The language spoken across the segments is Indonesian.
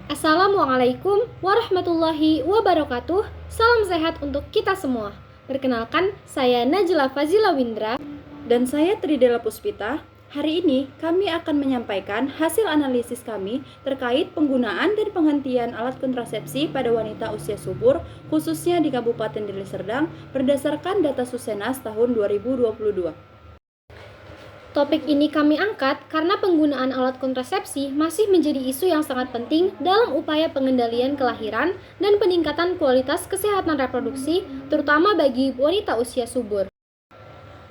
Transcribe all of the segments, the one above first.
Assalamualaikum warahmatullahi wabarakatuh. Salam sehat untuk kita semua. Perkenalkan, saya Najla Fazila Windra. Dan saya Tridela Puspita. Hari ini kami akan menyampaikan hasil analisis kami terkait penggunaan dan penghentian alat kontrasepsi pada wanita usia subur, khususnya di Kabupaten Deli Serdang, berdasarkan data Susenas tahun 2022. Topik ini kami angkat karena penggunaan alat kontrasepsi masih menjadi isu yang sangat penting dalam upaya pengendalian kelahiran dan peningkatan kualitas kesehatan reproduksi, terutama bagi wanita usia subur.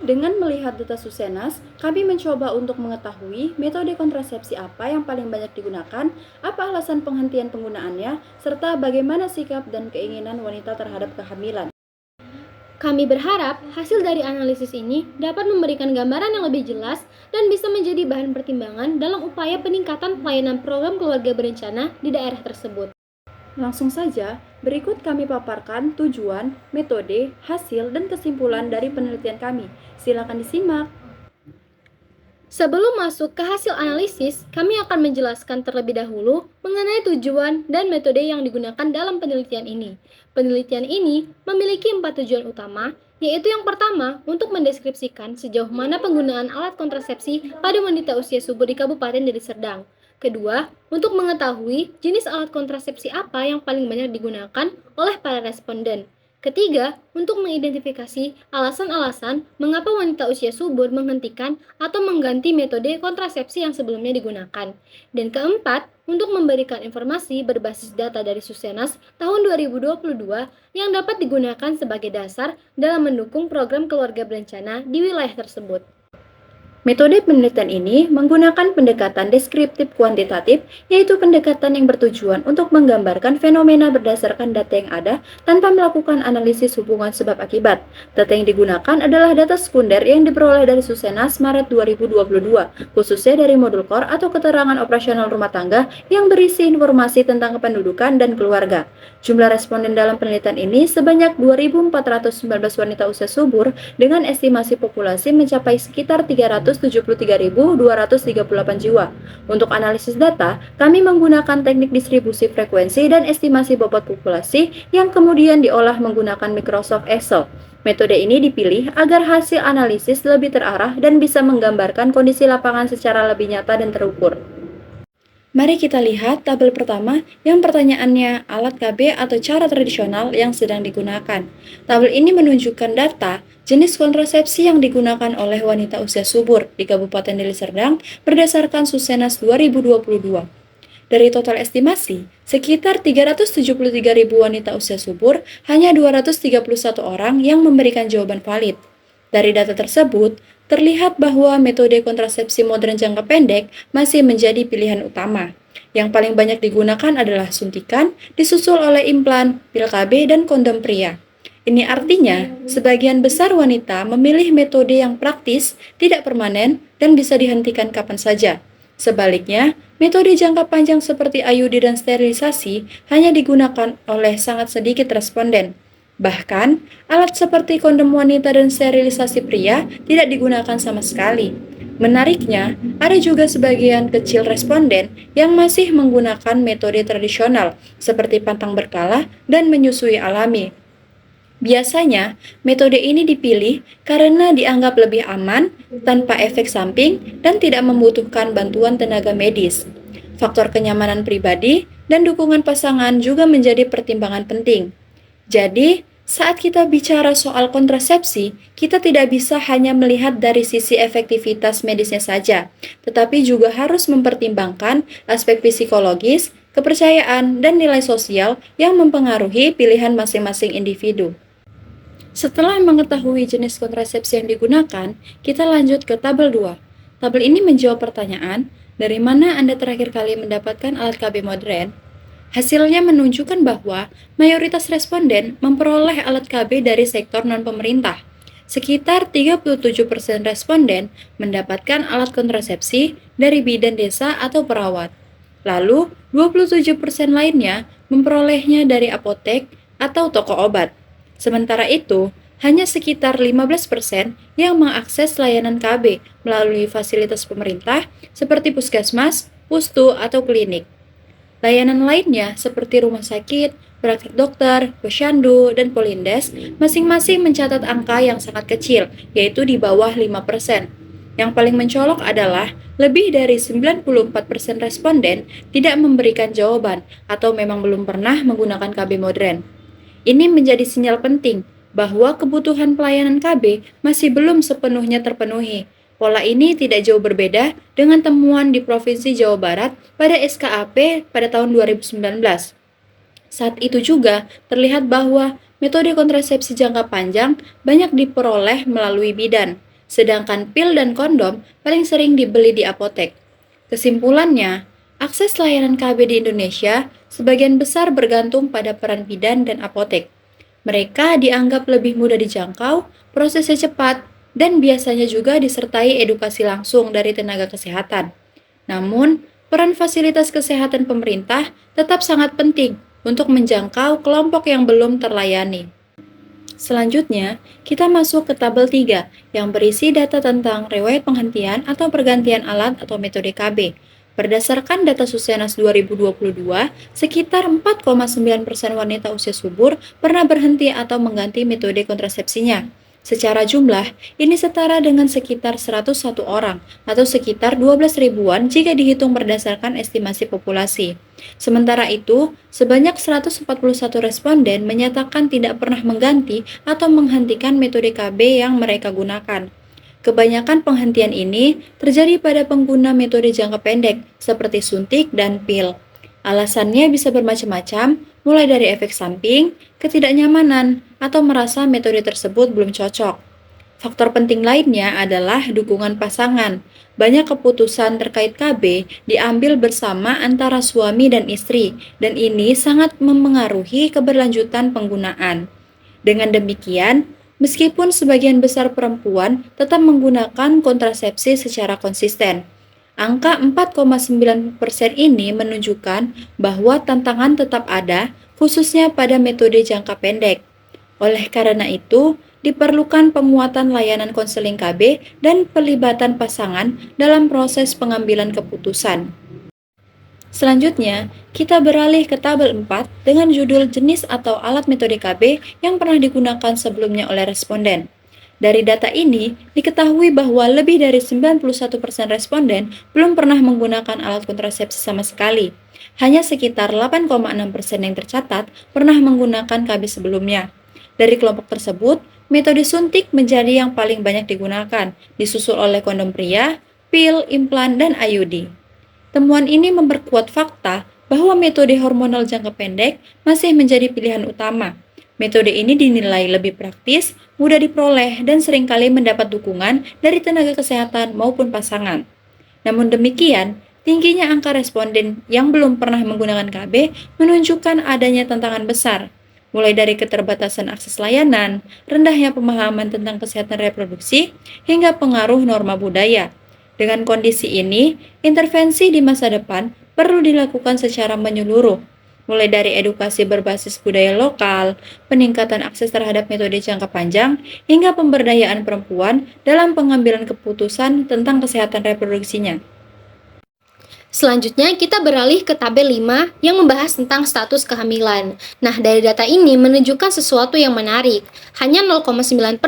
Dengan melihat data Susenas, kami mencoba untuk mengetahui metode kontrasepsi apa yang paling banyak digunakan, apa alasan penghentian penggunaannya, serta bagaimana sikap dan keinginan wanita terhadap kehamilan. Kami berharap hasil dari analisis ini dapat memberikan gambaran yang lebih jelas dan bisa menjadi bahan pertimbangan dalam upaya peningkatan pelayanan program keluarga berencana di daerah tersebut. Langsung saja, berikut kami paparkan tujuan, metode, hasil, dan kesimpulan dari penelitian kami. Silakan disimak. Sebelum masuk ke hasil analisis, kami akan menjelaskan terlebih dahulu mengenai tujuan dan metode yang digunakan dalam penelitian ini. Penelitian ini memiliki 4 tujuan utama, yaitu yang pertama, untuk mendeskripsikan sejauh mana penggunaan alat kontrasepsi pada wanita usia subur di Kabupaten Deli Serdang. Kedua, untuk mengetahui jenis alat kontrasepsi apa yang paling banyak digunakan oleh para responden. Ketiga, untuk mengidentifikasi alasan-alasan mengapa wanita usia subur menghentikan atau mengganti metode kontrasepsi yang sebelumnya digunakan. Dan keempat, untuk memberikan informasi berbasis data dari Susenas tahun 2022 yang dapat digunakan sebagai dasar dalam mendukung program keluarga berencana di wilayah tersebut. Metode penelitian ini menggunakan pendekatan deskriptif kuantitatif, yaitu pendekatan yang bertujuan untuk menggambarkan fenomena berdasarkan data yang ada tanpa melakukan analisis hubungan sebab akibat. Data yang digunakan adalah data sekunder yang diperoleh dari Susenas Maret 2022, khususnya dari modul core atau keterangan operasional rumah tangga yang berisi informasi tentang kependudukan dan keluarga. Jumlah responden dalam penelitian ini sebanyak 2.419 wanita usia subur dengan estimasi populasi mencapai sekitar 373.238 jiwa. Untuk analisis data, kami menggunakan teknik distribusi frekuensi dan estimasi bobot populasi yang kemudian diolah menggunakan Microsoft Excel. Metode ini dipilih agar hasil analisis lebih terarah dan bisa menggambarkan kondisi lapangan secara lebih nyata dan terukur. Mari kita lihat tabel pertama yang pertanyaannya alat KB atau cara tradisional yang sedang digunakan. Tabel ini menunjukkan data jenis kontrasepsi yang digunakan oleh wanita usia subur di Kabupaten Deli Serdang berdasarkan Susenas 2022. Dari total estimasi, sekitar 373.000 wanita usia subur, hanya 231 orang yang memberikan jawaban valid. Dari data tersebut, terlihat bahwa metode kontrasepsi modern jangka pendek masih menjadi pilihan utama. Yang paling banyak digunakan adalah suntikan, disusul oleh implan, pil KB, dan kondom pria. Ini artinya, sebagian besar wanita memilih metode yang praktis, tidak permanen, dan bisa dihentikan kapan saja. Sebaliknya, metode jangka panjang seperti IUD dan sterilisasi hanya digunakan oleh sangat sedikit responden. Bahkan, alat seperti kondom wanita dan sterilisasi pria tidak digunakan sama sekali. Menariknya, ada juga sebagian kecil responden yang masih menggunakan metode tradisional seperti pantang berkala dan menyusui alami. Biasanya, metode ini dipilih karena dianggap lebih aman, tanpa efek samping, dan tidak membutuhkan bantuan tenaga medis. Faktor kenyamanan pribadi dan dukungan pasangan juga menjadi pertimbangan penting. Jadi, saat kita bicara soal kontrasepsi, kita tidak bisa hanya melihat dari sisi efektivitas medisnya saja, tetapi juga harus mempertimbangkan aspek psikologis, kepercayaan, dan nilai sosial yang mempengaruhi pilihan masing-masing individu. Setelah mengetahui jenis kontrasepsi yang digunakan, kita lanjut ke tabel 2. Tabel ini menjawab pertanyaan, dari mana Anda terakhir kali mendapatkan alat KB modern? Hasilnya menunjukkan bahwa mayoritas responden memperoleh alat KB dari sektor non-pemerintah. Sekitar 37% responden mendapatkan alat kontrasepsi dari bidan desa atau perawat. Lalu, 27% lainnya memperolehnya dari apotek atau toko obat. Sementara itu, hanya sekitar 15% yang mengakses layanan KB melalui fasilitas pemerintah seperti puskesmas, pustu, atau klinik. Layanan lainnya seperti rumah sakit, praktik dokter, posyandu, dan polindes masing-masing mencatat angka yang sangat kecil, yaitu di bawah 5%. Yang paling mencolok adalah lebih dari 94% responden tidak memberikan jawaban atau memang belum pernah menggunakan KB modern. Ini menjadi sinyal penting bahwa kebutuhan pelayanan KB masih belum sepenuhnya terpenuhi. Pola ini tidak jauh berbeda dengan temuan di Provinsi Jawa Barat pada SKAP pada tahun 2019. Saat itu juga terlihat bahwa metode kontrasepsi jangka panjang banyak diperoleh melalui bidan, sedangkan pil dan kondom paling sering dibeli di apotek. Kesimpulannya, akses layanan KB di Indonesia sebagian besar bergantung pada peran bidan dan apotek. Mereka dianggap lebih mudah dijangkau, prosesnya cepat, dan biasanya juga disertai edukasi langsung dari tenaga kesehatan. Namun, peran fasilitas kesehatan pemerintah tetap sangat penting untuk menjangkau kelompok yang belum terlayani. Selanjutnya, kita masuk ke tabel 3 yang berisi data tentang riwayat penghentian atau pergantian alat atau metode KB. Berdasarkan data Susenas 2022, sekitar 4,9% wanita usia subur pernah berhenti atau mengganti metode kontrasepsinya. Secara jumlah, ini setara dengan sekitar 101 orang atau sekitar 12 ribuan jika dihitung berdasarkan estimasi populasi. Sementara itu, sebanyak 141 responden menyatakan tidak pernah mengganti atau menghentikan metode KB yang mereka gunakan. Kebanyakan penghentian ini terjadi pada pengguna metode jangka pendek seperti suntik dan pil. Alasannya bisa bermacam-macam, mulai dari efek samping, ketidaknyamanan, atau merasa metode tersebut belum cocok. Faktor penting lainnya adalah dukungan pasangan. Banyak keputusan terkait KB diambil bersama antara suami dan istri, dan ini sangat memengaruhi keberlanjutan penggunaan. Dengan demikian, meskipun sebagian besar perempuan tetap menggunakan kontrasepsi secara konsisten, angka 4,9% ini menunjukkan bahwa tantangan tetap ada, khususnya pada metode jangka pendek. Oleh karena itu, diperlukan penguatan layanan konseling KB dan pelibatan pasangan dalam proses pengambilan keputusan. Selanjutnya, kita beralih ke tabel 4 dengan judul jenis atau alat metode KB yang pernah digunakan sebelumnya oleh responden. Dari data ini, diketahui bahwa lebih dari 91% responden belum pernah menggunakan alat kontrasepsi sama sekali. Hanya sekitar 8,6% yang tercatat pernah menggunakan KB sebelumnya. Dari kelompok tersebut, metode suntik menjadi yang paling banyak digunakan, disusul oleh kondom pria, pil, implan, dan IUD. Temuan ini memperkuat fakta bahwa metode hormonal jangka pendek masih menjadi pilihan utama. Metode ini dinilai lebih praktis, mudah diperoleh, dan seringkali mendapat dukungan dari tenaga kesehatan maupun pasangan. Namun demikian, tingginya angka responden yang belum pernah menggunakan KB menunjukkan adanya tantangan besar, mulai dari keterbatasan akses layanan, rendahnya pemahaman tentang kesehatan reproduksi, hingga pengaruh norma budaya. Dengan kondisi ini, intervensi di masa depan perlu dilakukan secara menyeluruh, mulai dari edukasi berbasis budaya lokal, peningkatan akses terhadap metode jangka panjang, hingga pemberdayaan perempuan dalam pengambilan keputusan tentang kesehatan reproduksinya. Selanjutnya, kita beralih ke tabel 5 yang membahas tentang status kehamilan. Nah, dari data ini menunjukkan sesuatu yang menarik. Hanya 0,9%,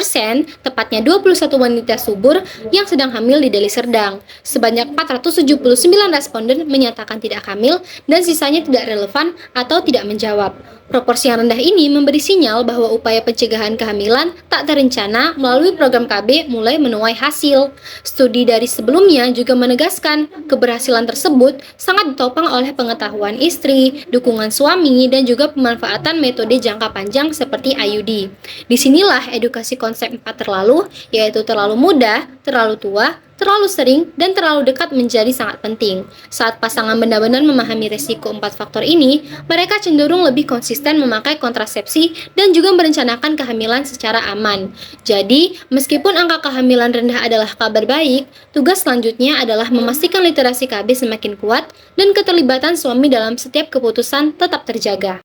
tepatnya 21 wanita subur yang sedang hamil di Deli Serdang. Sebanyak 479 responden menyatakan tidak hamil dan sisanya tidak relevan atau tidak menjawab. Proporsi yang rendah ini memberi sinyal bahwa upaya pencegahan kehamilan tak terencana melalui program KB mulai menuai hasil. Studi dari sebelumnya juga menegaskan keberhasilan tersebut sangat ditopang oleh pengetahuan istri, dukungan suami, dan juga pemanfaatan metode jangka panjang seperti IUD. Disinilah edukasi konsep 4 terlalu, yaitu terlalu muda, terlalu tua, terlalu sering, dan terlalu dekat menjadi sangat penting. Saat pasangan benar-benar memahami resiko 4 faktor ini, mereka cenderung lebih konsisten memakai kontrasepsi dan juga merencanakan kehamilan secara aman. Jadi, meskipun angka kehamilan rendah adalah kabar baik, tugas selanjutnya adalah memastikan literasi KB semakin kuat dan keterlibatan suami dalam setiap keputusan tetap terjaga.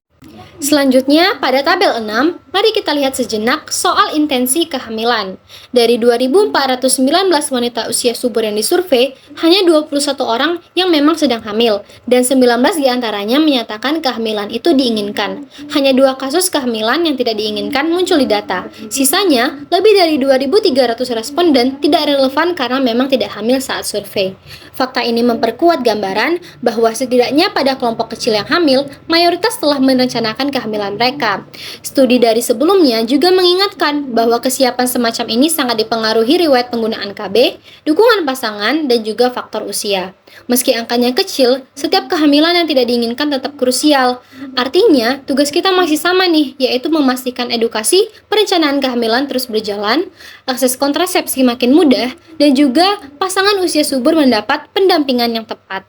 Selanjutnya, pada tabel 6, mari kita lihat sejenak soal intensi kehamilan. Dari 2.419 wanita usia subur yang disurvei, hanya 21 orang yang memang sedang hamil, dan 19 diantaranya menyatakan kehamilan itu diinginkan. Hanya 2 kasus kehamilan yang tidak diinginkan muncul di data. Sisanya, lebih dari 2.300 responden tidak relevan karena memang tidak hamil saat survei. Fakta ini memperkuat gambaran bahwa setidaknya pada kelompok kecil yang hamil, mayoritas telah merencanakan kehamilan mereka. Studi dari sebelumnya juga mengingatkan bahwa kesiapan semacam ini sangat dipengaruhi riwayat penggunaan KB, dukungan pasangan, dan juga faktor usia. Meski angkanya kecil, setiap kehamilan yang tidak diinginkan tetap krusial. Artinya, tugas kita masih sama nih, yaitu memastikan edukasi perencanaan kehamilan terus berjalan, akses kontrasepsi makin mudah, dan juga pasangan usia subur mendapat pendampingan yang tepat.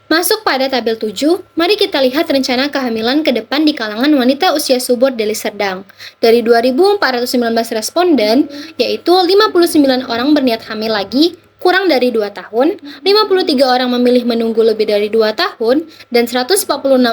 Masuk pada tabel 7, mari kita lihat rencana kehamilan ke depan di kalangan wanita usia subur deli sedang. Dari 2.419 responden, yaitu 59 orang berniat hamil lagi, kurang dari 2 tahun, 53 orang memilih menunggu lebih dari 2 tahun, dan 146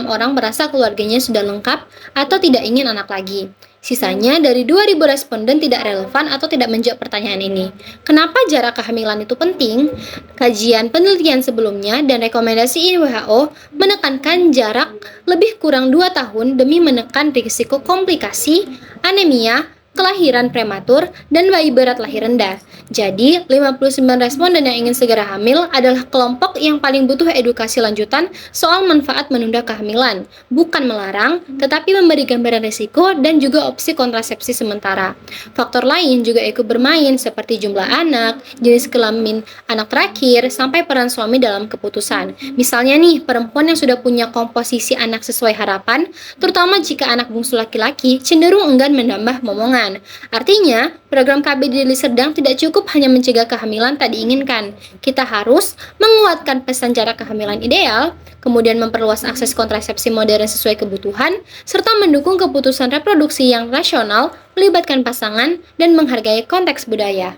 orang merasa keluarganya sudah lengkap atau tidak ingin anak lagi. Sisanya dari 2.000 responden tidak relevan atau tidak menjawab pertanyaan ini. Kenapa jarak kehamilan itu penting? Kajian penelitian sebelumnya dan rekomendasi WHO menekankan jarak lebih kurang 2 tahun demi menekan risiko komplikasi, anemia, kelahiran prematur, dan bayi berat lahir rendah. Jadi, 59 responden yang ingin segera hamil adalah kelompok yang paling butuh edukasi lanjutan soal manfaat menunda kehamilan, bukan melarang, tetapi memberi gambaran risiko dan juga opsi kontrasepsi sementara. Faktor lain juga ikut bermain seperti jumlah anak, jenis kelamin anak terakhir, sampai peran suami dalam keputusan. Misalnya nih, perempuan yang sudah punya komposisi anak sesuai harapan, terutama jika anak bungsu laki-laki, cenderung enggan menambah momongan. Artinya, program KB di deli sedang tidak cukup hanya mencegah kehamilan tak diinginkan. Kita harus menguatkan pesan jarak kehamilan ideal, kemudian memperluas akses kontrasepsi modern sesuai kebutuhan, serta mendukung keputusan reproduksi yang rasional, melibatkan pasangan, dan menghargai konteks budaya.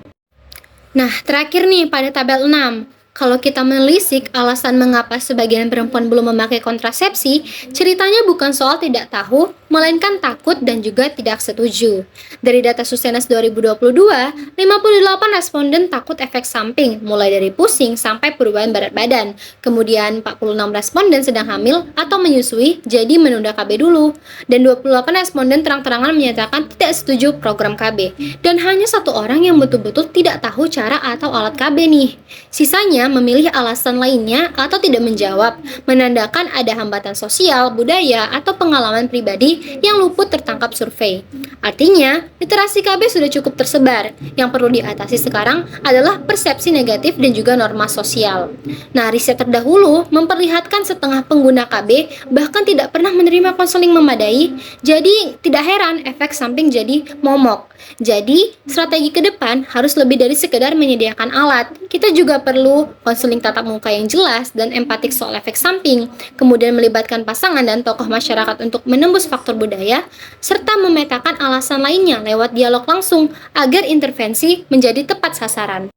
Nah, terakhir nih pada tabel 6. Kalau kita menelisik alasan mengapa sebagian perempuan belum memakai kontrasepsi, ceritanya bukan soal tidak tahu, melainkan takut dan juga tidak setuju. Dari data Susenas 2022, 58 responden takut efek samping, mulai dari pusing sampai perubahan berat badan. Kemudian 46 responden sedang hamil atau menyusui, jadi menunda KB dulu. Dan 28 responden terang-terangan menyatakan tidak setuju program KB. Dan hanya 1 orang yang betul-betul tidak tahu cara atau alat KB nih. Sisanya memilih alasan lainnya atau tidak menjawab, menandakan ada hambatan sosial, budaya, atau pengalaman pribadi yang luput tertangkap survei. Artinya, literasi KB sudah cukup tersebar. Yang perlu diatasi sekarang adalah persepsi negatif dan juga norma sosial. Nah, riset terdahulu memperlihatkan setengah pengguna KB bahkan tidak pernah menerima konseling memadai, jadi tidak heran efek samping jadi momok. Jadi, strategi ke depan harus lebih dari sekedar menyediakan alat. Kita juga perlu konseling tatap muka yang jelas dan empatik soal efek samping, kemudian melibatkan pasangan dan tokoh masyarakat untuk menembus faktor budaya, serta memetakan alasan lainnya lewat dialog langsung agar intervensi menjadi tepat sasaran.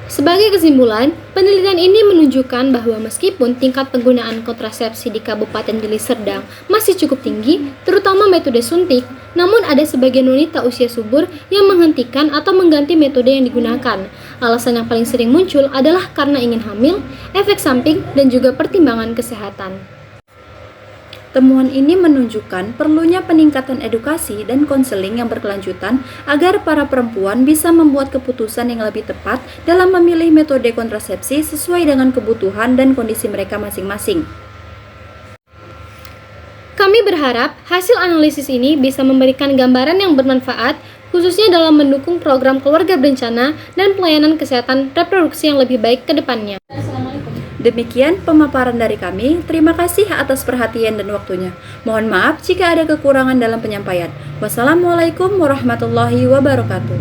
Sebagai kesimpulan, penelitian ini menunjukkan bahwa meskipun tingkat penggunaan kontrasepsi di Kabupaten Deli Serdang masih cukup tinggi, terutama metode suntik, namun ada sebagian wanita usia subur yang menghentikan atau mengganti metode yang digunakan. Alasan yang paling sering muncul adalah karena ingin hamil, efek samping, dan juga pertimbangan kesehatan. Temuan ini menunjukkan perlunya peningkatan edukasi dan konseling yang berkelanjutan agar para perempuan bisa membuat keputusan yang lebih tepat dalam memilih metode kontrasepsi sesuai dengan kebutuhan dan kondisi mereka masing-masing. Kami berharap hasil analisis ini bisa memberikan gambaran yang bermanfaat, khususnya dalam mendukung program keluarga berencana dan pelayanan kesehatan reproduksi yang lebih baik ke depannya. Demikian pemaparan dari kami. Terima kasih atas perhatian dan waktunya. Mohon maaf jika ada kekurangan dalam penyampaian. Wassalamualaikum warahmatullahi wabarakatuh.